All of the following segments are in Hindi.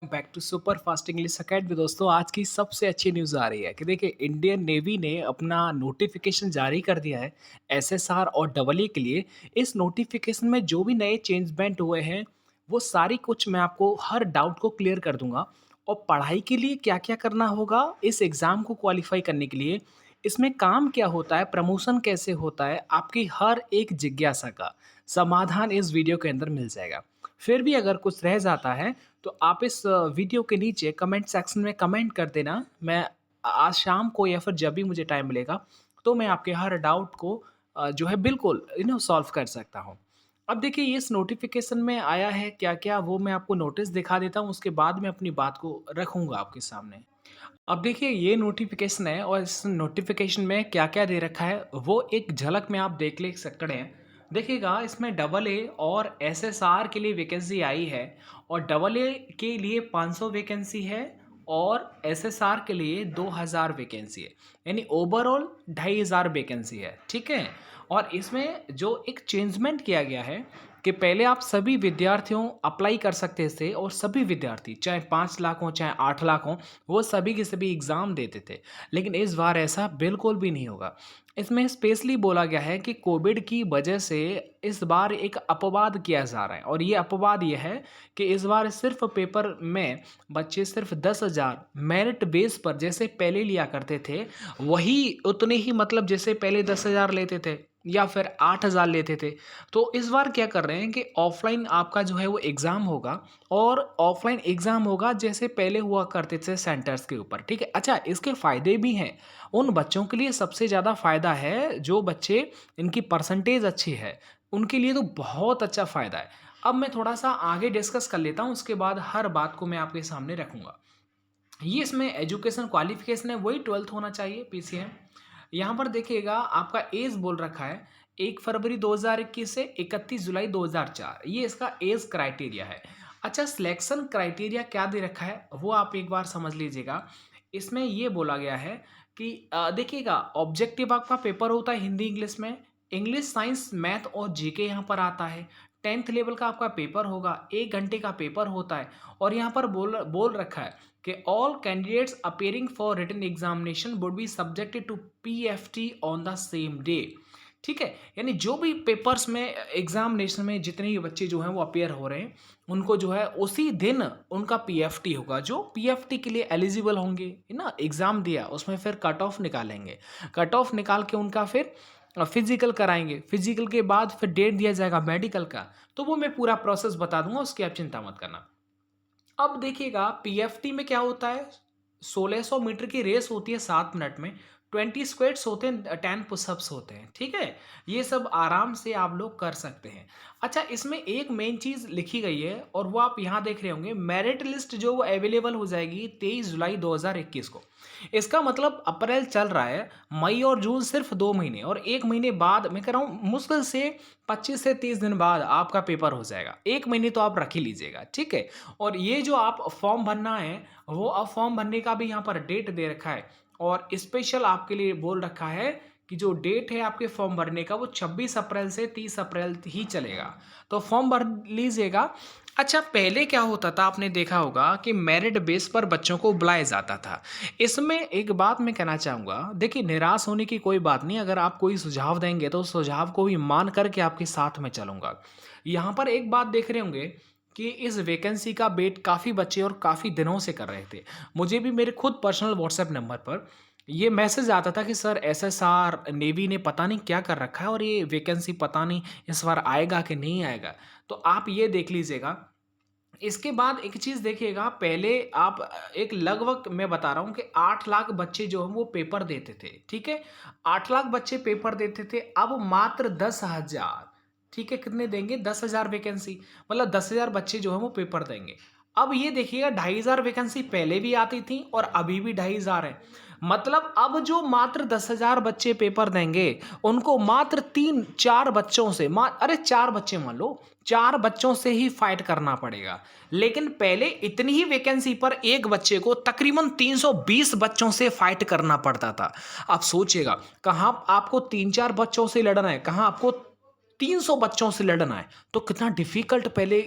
Back to super fast English academy. दोस्तों, आज की सबसे अच्छी न्यूज़ आ रही है कि देखिए इंडियन नेवी ने अपना नोटिफिकेशन जारी कर दिया है एसएसआर और डबल ए के लिए। इस नोटिफिकेशन में जो भी नए चेंजमेंट हुए हैं वो सारी कुछ मैं आपको हर डाउट को क्लियर कर दूंगा। और पढ़ाई के लिए क्या क्या करना होगा इस एग्ज़ाम को क्वालिफाई करने के लिए, इसमें काम क्या होता है, प्रमोशन कैसे होता है, आपकी हर एक जिज्ञासा का समाधान इस वीडियो के अंदर मिल जाएगा। फिर भी अगर कुछ रह जाता है तो आप इस वीडियो के नीचे कमेंट सेक्शन में कमेंट कर देना। मैं आज शाम को या फिर जब भी मुझे टाइम मिलेगा तो मैं आपके हर डाउट को जो है बिल्कुल सॉल्व कर सकता हूँ। अब देखिए ये इस नोटिफिकेशन में आया है क्या-क्या, वो मैं आपको नोटिस दिखा देता हूँ, उसके बाद मैं अपनी बात को रखूँगा आपके सामने। अब देखिए ये नोटिफिकेशन है और इस नोटिफिकेशन में क्या-क्या दे रखा है वो एक झलक में आप देख ले सकते हैं। देखिएगा इसमें डबल ए और एसएसआर के लिए वैकेंसी आई है और डबल ए के लिए 500 वैकेंसी है और एसएसआर के लिए 2000 वैकेंसी है। यानी ओवरऑल 2500 वैकेंसी है, ठीक है? और इसमें जो एक चेंजमेंट किया गया है कि पहले आप सभी विद्यार्थियों अप्लाई कर सकते थे और सभी विद्यार्थी चाहे 5 लाख हों, चाहे 8 लाख हों, वो सभी के सभी एग्ज़ाम देते थे। लेकिन इस बार ऐसा बिल्कुल भी नहीं होगा। इसमें स्पेशली बोला गया है कि कोविड की वजह से इस बार एक अपवाद किया जा रहा है और ये अपवाद ये है कि इस बार सिर्फ पेपर में बच्चे सिर्फ 10,000 मेरिट बेस पर जैसे पहले लिया करते थे, वही उतने ही मतलब जैसे पहले 10,000 लेते थे या फिर 8,000 लेते थे। तो इस बार क्या कर रहे हैं कि ऑफ़लाइन आपका जो है वो एग्ज़ाम होगा और ऑफ़लाइन एग्ज़ाम होगा जैसे पहले हुआ करते थे सेंटर्स के ऊपर, ठीक है? अच्छा, इसके फ़ायदे भी हैं। उन बच्चों के लिए सबसे ज़्यादा फ़ायदा है जो बच्चे इनकी परसेंटेज अच्छी है, उनके लिए तो बहुत अच्छा फ़ायदा है। अब मैं थोड़ा-सा आगे डिस्कस कर लेता हूँ, उसके बाद हर बात को मैं आपके सामने रखूँगा। ये इसमें एजुकेशन क्वालिफ़िकेशन है वही 12th होना चाहिए पीसीएम। यहाँ पर देखिएगा आपका ऐज बोल रखा है 1 फरवरी 2021 से 31 जुलाई 2004, ये इसका ऐज क्राइटेरिया है। अच्छा, सिलेक्शन क्राइटेरिया क्या दे रखा है वो आप एक बार समझ लीजिएगा। इसमें ये बोला गया है कि देखिएगा ऑब्जेक्टिव आपका पेपर होता है हिंदी इंग्लिश में, इंग्लिश साइंस मैथ और जीके यहाँ पर आता है। 10th लेवल का आपका पेपर होगा, 1 घंटे का पेपर होता है और यहाँ पर बोल बोल रखा है कि all candidates appearing for written examination would be subjected to PFT on the same day. ठीक है, यानी जो भी पेपर्स में एग्जामिनेशन में जितने भी बच्चे जो हैं वो अपेयर हो रहे हैं उनको जो है उसी दिन उनका पीएफटी होगा। जो पीएफटी के लिए एलिजिबल होंगे, है ना, एग्जाम दिया उसमें फिर कट ऑफ निकालेंगे, कट ऑफ निकाल के उनका फिर फिजिकल कराएंगे, फिजिकल के बाद फिर डेट दिया जाएगा मेडिकल का। तो वो मैं पूरा प्रोसेस बता दूंगा, उसकी आप चिंता मत करना। अब देखिएगा पीएफटी में क्या होता है, 1600 मीटर की रेस होती है 7 मिनट में, 20 स्क्वेट्स होते हैं, 10 पुशअप्स होते हैं, ठीक है? ये सब आराम से आप लोग कर सकते हैं। अच्छा, इसमें एक मेन चीज़ लिखी गई है और वो आप यहाँ देख रहे होंगे, मेरिट लिस्ट जो वो अवेलेबल हो जाएगी 23 जुलाई 2021 को। इसका मतलब अप्रैल चल रहा है, मई और जून सिर्फ 2 महीने और 1 महीने बाद मैं कह रहा हूँ मुश्किल से 25 से 30 दिन बाद आपका पेपर हो जाएगा। 1 महीने तो आप रख ही लीजिएगा, ठीक है? और ये जो आप फॉर्म भरना है, वो अब फॉर्म भरने का भी यहाँ पर डेट दे रखा है और स्पेशल आपके लिए बोल रखा है कि जो डेट है आपके फॉर्म भरने का वो 26 अप्रैल से 30 अप्रैल ही चलेगा। तो फॉर्म भर लीजिएगा। अच्छा, पहले क्या होता था आपने देखा होगा कि मेरिट बेस पर बच्चों को बुलाया जाता था। इसमें एक बात मैं कहना चाहूँगा, देखिए निराश होने की कोई बात नहीं, अगर आप कोई सुझाव देंगे तो उस सुझाव को भी मान करके आपके साथ में चलूँगा। यहाँ पर एक बात देख रहे होंगे कि इस वैकेंसी का वेट काफ़ी बच्चे और काफ़ी दिनों से कर रहे थे। मुझे भी मेरे खुद पर्सनल व्हाट्सएप नंबर पर ये मैसेज आता था कि सर एसएसआर नेवी ने पता नहीं क्या कर रखा है और ये वैकेंसी पता नहीं इस बार आएगा कि नहीं आएगा। तो आप ये देख लीजिएगा। इसके बाद एक चीज़ देखिएगा, पहले आप एक लगभग मैं बता रहा हूँ कि 8 लाख बच्चे जो हैं वो पेपर देते थे, ठीक है? 8 लाख बच्चे पेपर देते थे, अब मात्र 10,000, ठीक है? कितने देंगे? 10,000 वैकेंसी, मतलब 10,000 बच्चे जो हैं वो पेपर देंगे। अब ये देखिएगा 2,500 वैकेंसी पहले भी आती थी और अभी भी 2,500 है। मतलब अब जो मात्र 10,000 बच्चे पेपर देंगे, उनको मात्र 3-4 बच्चों से अरे 4 बच्चे मान लो, 4 बच्चों से ही फाइट करना पड़ेगा। लेकिन पहले इतनी ही वैकेंसी पर एक बच्चे को तकरीबन 320 बच्चों से फाइट करना पड़ता था। आप सोचिएगा, कहाँ आपको 3-4 बच्चों से लड़ना है, कहाँ आपको 300 बच्चों से लड़ना है, तो कितना डिफ़िकल्ट पहले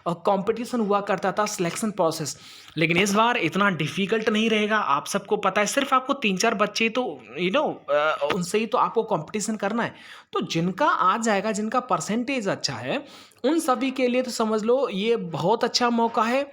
कॉम्पिटिशन हुआ करता था, सिलेक्शन प्रोसेस। लेकिन इस बार इतना डिफ़िकल्ट नहीं रहेगा, आप सबको पता है, सिर्फ़ आपको 3-4 बच्चे तो उनसे ही तो आपको कॉम्पिटिशन करना है। तो जिनका आ जाएगा, जिनका परसेंटेज अच्छा है, उन सभी के लिए तो समझ लो ये बहुत अच्छा मौका है,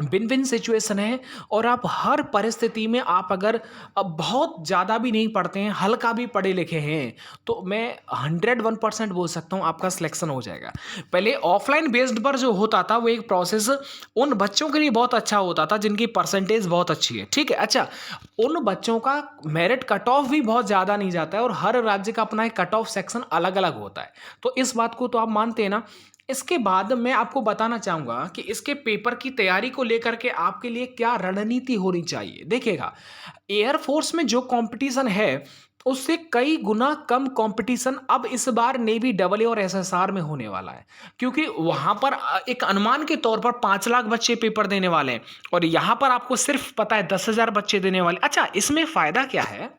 विन विन सिचुएशन है। और आप हर परिस्थिति में, आप अगर अब बहुत ज़्यादा भी नहीं पढ़ते हैं, हल्का भी पढ़े लिखे हैं, तो मैं 101% बोल सकता हूँ आपका सिलेक्शन हो जाएगा। पहले ऑफलाइन बेस्ड पर जो होता था वो एक प्रोसेस उन बच्चों के लिए बहुत अच्छा होता था जिनकी परसेंटेज बहुत अच्छी है, ठीक है। अच्छा, उन बच्चों का मेरिट कट ऑफ भी बहुत ज़्यादा नहीं जाता है, और हर राज्य का अपना एक कट ऑफ सेक्शन अलग अलग होता है। तो इस बात को तो आप मानते हैं ना। इसके बाद मैं आपको बताना चाहूँगा कि इसके पेपर की तैयारी को लेकर के आपके लिए क्या रणनीति होनी चाहिए। देखिएगा, एयरफोर्स में जो कंपटीशन है, उससे कई गुना कम कंपटीशन अब इस बार नेवी डबल ए और एसएसआर में होने वाला है। क्योंकि वहाँ पर एक अनुमान के तौर पर 5 लाख बच्चे पेपर देने वाले हैं, और यहाँ पर आपको सिर्फ पता है 10,000 बच्चे देने वाले। अच्छा, इसमें फ़ायदा क्या है?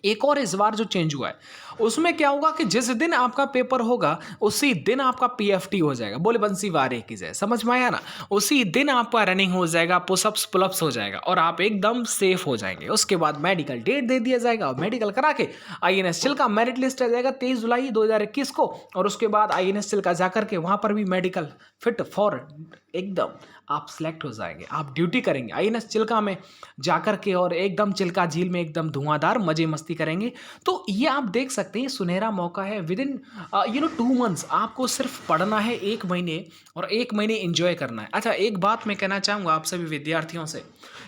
एक और इस बार जो चेंज हुआ है, उसमें क्या होगा कि जिस दिन आपका पेपर होगा, उसी दिन आपका पीएफटी हो जाएगा। बोले बंसी वारे की जय, समझ में आया ना? उसी दिन आपका रनिंग हो जाएगा, पुशअप्स पुलअप्स हो जाएगा, और आप एकदम सेफ हो जाएंगे। उसके बाद मेडिकल डेट दे दिया जाएगा, और मेडिकल करा के आईएनएस चिल का मेरिट लिस्ट आ जाएगा 23 जुलाई 2021 को। और उसके बाद आईएनएस चिल का जाकर के वहां पर भी मेडिकल फिट फॉर एकदम आप सिलेक्ट हो जाएंगे, आप ड्यूटी करेंगे आईएनएस चिल्का में जाकर के, और एकदम चिल्का झील में एकदम धुआंधार मजे मस्ती करेंगे। तो ये आप देख सकते हैं, सुनहरा मौका है। विद इन 2 मंथ्स आपको सिर्फ पढ़ना है, 1 महीने, और 1 महीने एंजॉय करना है। अच्छा, एक बात मैं कहना चाहूँगा आप सभी विद्यार्थियों से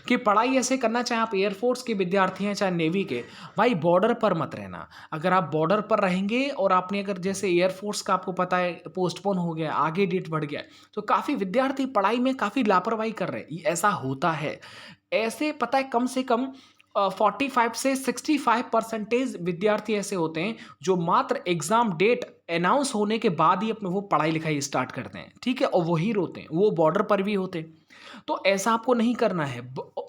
कि पढ़ाई ऐसे करना, चाहे आप एयरफोर्स के विद्यार्थी हैं चाहे नेवी के, भाई बॉर्डर पर मत रहना। अगर आप बॉर्डर पर रहेंगे, और आपने अगर जैसे एयरफोर्स का आपको पता है पोस्टपोन हो गया, आगे डेट बढ़ गया, तो काफ़ी विद्यार्थी पढ़ाई में काफ़ी लापरवाही कर रहे हैं। ये ऐसा होता है, ऐसे पता है कम से कम 45 से 65% विद्यार्थी ऐसे होते हैं जो मात्र एग्जाम डेट अनाउंस होने के बाद ही अपने वो पढ़ाई लिखाई स्टार्ट करते हैं, ठीक है, और वही रोते हैं, वो बॉर्डर पर भी होते हैं। तो ऐसा आपको नहीं करना है,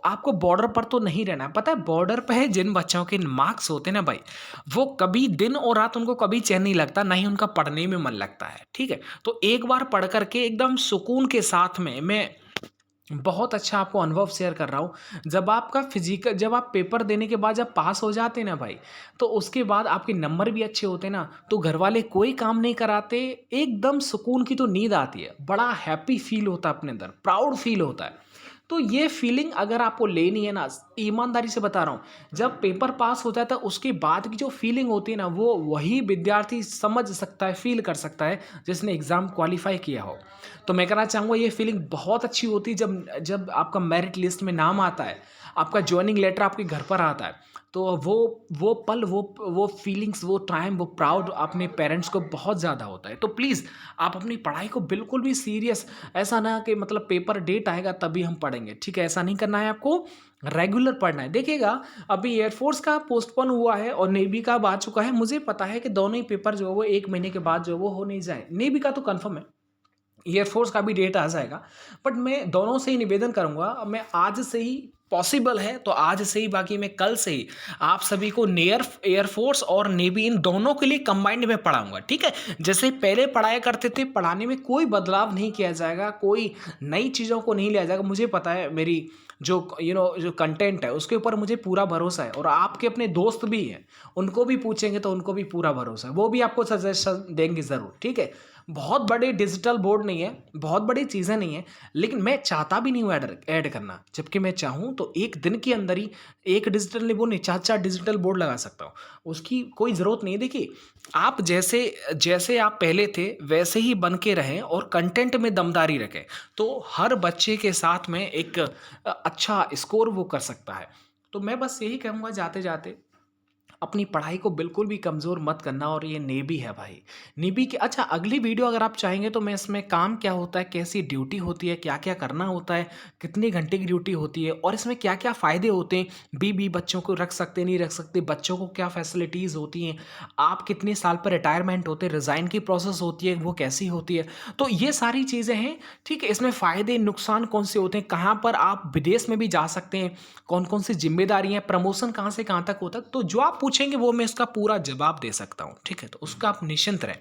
आपको बॉर्डर पर तो नहीं रहना है। पता है, बॉर्डर पर है जिन बच्चों के मार्क्स होते हैं ना भाई, वो कभी दिन और रात उनको कभी चैन नहीं लगता, ना ही उनका पढ़ने में मन लगता है, ठीक है। तो एक बार पढ़ करके एकदम सुकून के साथ में, मैं बहुत अच्छा आपको अनुभव शेयर कर रहा हूँ। जब आप पेपर देने के बाद जब पास हो जाते हैं ना भाई, तो उसके बाद आपके नंबर भी अच्छे होते हैं ना, तो घर वाले कोई काम नहीं कराते, एकदम सुकून की तो नींद आती है, बड़ा हैप्पी फील होता है अपने अंदर, प्राउड फील होता है। तो ये फीलिंग अगर आपको लेनी है ना, ईमानदारी से बता रहा हूँ, जब पेपर पास हो जाता है उसके बाद की जो फीलिंग होती है ना, वो वही विद्यार्थी समझ सकता है, फील कर सकता है जिसने एग्ज़ाम क्वालिफाई किया हो। तो मैं कहना चाहूँगा ये फीलिंग बहुत अच्छी होती है जब जब आपका मेरिट लिस्ट में नाम आता है, आपका जॉइनिंग लेटर आपके घर पर आता है, तो वो पल, वो फीलिंग्स, वो टाइम, वो प्राउड अपने पेरेंट्स को बहुत ज़्यादा होता है। तो प्लीज़ आप अपनी पढ़ाई को बिल्कुल भी सीरियस, ऐसा ना कि मतलब पेपर डेट आएगा तभी हम पढ़ेंगे, ठीक है, ऐसा नहीं करना है आपको, रेगुलर पढ़ना है। देखिएगा, अभी एयरफोर्स का पोस्टपोन हुआ है और नेवी का अब आ चुका है। मुझे पता है कि दोनों ही पेपर जो है वो 1 महीने के बाद जो है वो हो नहीं जाए। नेवी का तो कन्फर्म है, एयरफोर्स का भी डेट आ जाएगा, बट मैं दोनों से ही निवेदन करूंगा, मैं आज से ही पॉसिबल है तो आज से ही, बाकी मैं कल से ही आप सभी को एयरफोर्स और नेवी इन दोनों के लिए कंबाइंड में पढ़ाऊंगा, ठीक है। जैसे पहले पढ़ाया करते थे, पढ़ाने में कोई बदलाव नहीं किया जाएगा, कोई नई चीज़ों को नहीं लिया जाएगा। मुझे पता है, मेरी जो जो कंटेंट है उसके ऊपर मुझे पूरा भरोसा है, और आपके अपने दोस्त भी हैं, उनको भी पूछेंगे तो उनको भी पूरा भरोसा है, वो भी आपको सजेशन देंगे ज़रूर, ठीक है। बहुत बड़े डिजिटल बोर्ड नहीं है, बहुत बड़ी चीज़ें नहीं है, लेकिन मैं चाहता भी नहीं हूँ ऐड करना, जबकि मैं चाहूँ तो एक दिन के अंदर ही एक डिजिटल बोर्ड नहीं, 4-4 डिजिटल बोर्ड लगा सकता हूँ, उसकी कोई ज़रूरत नहीं है। देखिए, आप जैसे जैसे आप पहले थे वैसे ही बन के रहें, और कंटेंट में दमदारी रखें, तो हर बच्चे के साथ में एक अच्छा स्कोर वो कर सकता है। तो मैं बस यही कहूँगा जाते जाते, अपनी पढ़ाई को बिल्कुल भी कमज़ोर मत करना। और ये नेवी है भाई, नेवी की, अच्छा अगली वीडियो अगर आप चाहेंगे तो मैं इसमें काम क्या होता है, कैसी ड्यूटी होती है, क्या क्या करना होता है, कितनी घंटे की ड्यूटी होती है, और इसमें क्या क्या फ़ायदे होते हैं, बी बच्चों को रख सकते नहीं रख सकते, बच्चों को क्या फैसिलिटीज़ होती हैं, आप कितने साल पर रिटायरमेंट होते हैं, रिज़ाइन की प्रोसेस होती है वो कैसी होती है, तो ये सारी चीज़ें हैं, ठीक है। इसमें फ़ायदे नुकसान कौन से होते हैं, कहाँ पर आप विदेश में भी जा सकते हैं, कौन कौन सी जिम्मेदारी हैं, प्रमोशन कहाँ से कहाँ तक होता है, तो जो आप पूछ पूछेंगे वो मैं इसका पूरा जवाब दे सकता हूँ, ठीक है? तो उसका आप निश्चिंत रहें।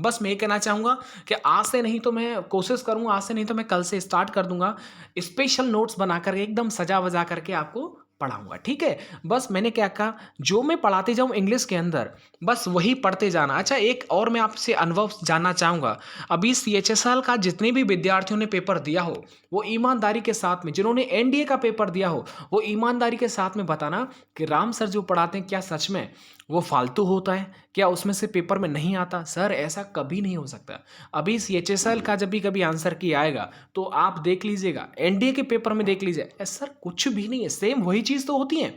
बस मैं ये कहना चाहूँगा कि आज से नहीं तो मैं कोशिश करूँगा, आज से नहीं तो मैं कल से स्टार्ट कर दूँगा, स्पेशल नोट्स बनाकर एकदम सजा-वजा करके आपको पढ़ाऊँगा, ठीक है? बस मैंने क्या कहा, जो मैं पढ़ाते जाऊँ इंग्लिश के अंदर, बस वही पढ़ते जाना। अच्छा, एक और मैं आपसे अनुभव जानना चाहूँगा, अभी सीएचएसएल का जितने भी विद्यार्थियों ने पेपर दिया हो, वो ईमानदारी के साथ में, जिन्होंने एनडीए का पेपर दिया हो, वो ईमानदारी के साथ में बताना कि राम सर जो पढ़ाते हैं क्या सच में वो फालतू होता है? क्या उसमें से पेपर में नहीं आता? सर ऐसा कभी नहीं हो सकता। अभी सीएचएसएल का जब भी कभी आंसर की आएगा तो आप देख लीजिएगा, एनडीए के पेपर में देख लीजिए, सर कुछ भी नहीं है, सेम वही चीज़ तो होती है।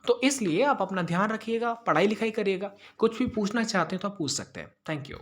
तो इसलिए आप अपना ध्यान रखिएगा, पढ़ाई लिखाई करिएगा, कुछ भी पूछना चाहते हैं तो आप पूछ सकते हैं। Thank you.